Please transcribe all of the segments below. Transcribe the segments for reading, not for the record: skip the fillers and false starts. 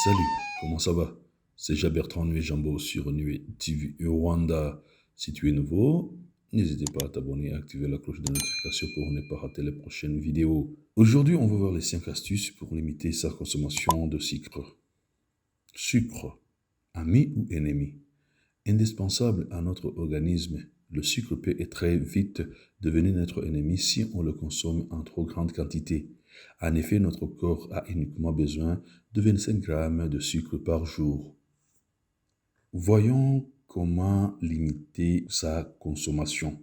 Salut, comment ça va? C'est Jabertrand Nué Jambo sur Nué TV Rwanda. Si tu es nouveau, n'hésitez pas à t'abonner et à activer la cloche de notification pour ne pas rater les prochaines vidéos. Aujourd'hui, on va voir les 5 astuces pour limiter sa consommation de sucre. Sucre, ami ou ennemi? Indispensable à notre organisme, le sucre peut très vite devenir notre ennemi si on le consomme en trop grande quantité. En effet, notre corps a uniquement besoin de 25 grammes de sucre par jour. Voyons comment limiter sa consommation.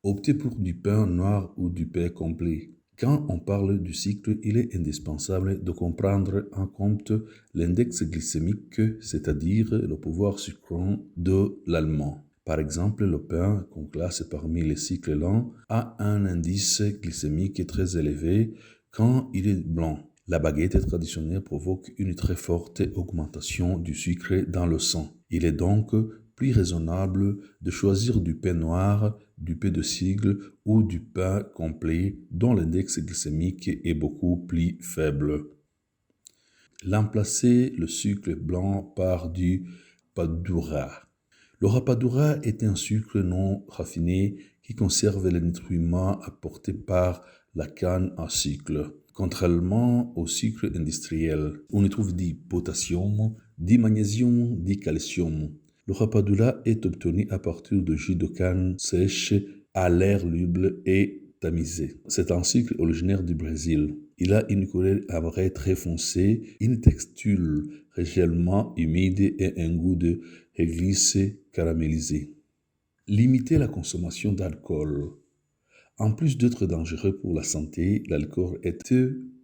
Optez pour du pain noir ou du pain complet. Quand on parle du sucre, il est indispensable de comprendre en compte l'index glycémique, c'est-à-dire le pouvoir sucrant de l'aliment. Par exemple, le pain, qu'on classe parmi les sucres lents, a un indice glycémique très élevé quand il est blanc. La baguette traditionnelle provoque une très forte augmentation du sucre dans le sang. Il est donc plus raisonnable de choisir du pain noir, du pain de seigle ou du pain complet dont l'index glycémique est beaucoup plus faible. Remplacez le sucre blanc par du rapadura. Le rapadura est un sucre non raffiné qui conserve les nutriments apportés par la canne à sucre. Contrairement au sucre industriel, on y trouve du potassium, du magnésium, du calcium. Le rapadura est obtenu à partir de jus de canne sèche à l'air libre et tamisé. C'est un sucre originaire du Brésil. Il a une couleur ambrée très foncée, une texture légèrement humide et un goût de réglisse caramélisée. Limiter la consommation d'alcool. En plus d'être dangereux pour la santé, l'alcool est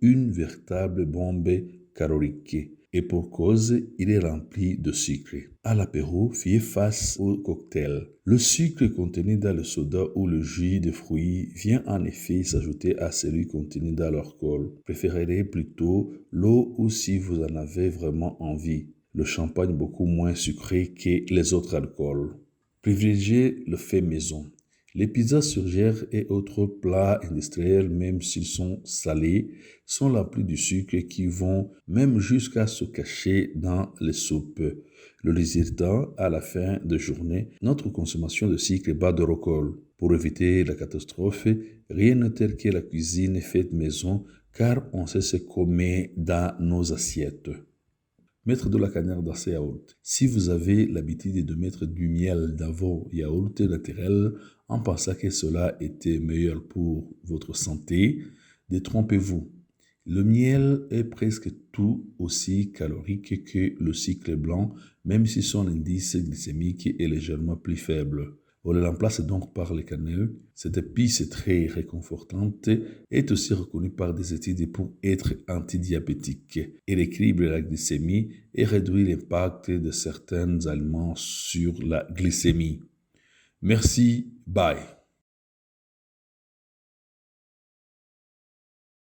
une véritable bombe calorique. Et pour cause, il est rempli de sucre. À l'apéro, faites face au cocktail. Le sucre contenu dans le soda ou le jus de fruits vient en effet s'ajouter à celui contenu dans l'alcool. Préférez plutôt l'eau ou si vous en avez vraiment envie. Le champagne beaucoup moins sucré que les autres alcools. Privilégiez le fait maison. Les pizzas surgelées et autres plats industriels, même s'ils sont salés, sont remplis du sucre qui vont même jusqu'à se cacher dans les soupes. Le résultat, à la fin de journée, notre consommation de sucre bat de record. Pour éviter la catastrophe, rien ne tel que la cuisine faite maison, car on sait ce qu'on met dans nos assiettes. Mettre de la cannelle dans ses yaourts. Si vous avez l'habitude de mettre du miel dans vos yaourts naturels en pensant que cela était meilleur pour votre santé, détrompez-vous. Le miel est presque tout aussi calorique que le sucre blanc, même si son indice glycémique est légèrement plus faible. On le remplace donc par la cannelle. Cette épice très réconfortante est aussi reconnue par des études pour être antidiabétique. Elle équilibre la glycémie et réduit l'impact de certains aliments sur la glycémie. Merci, bye.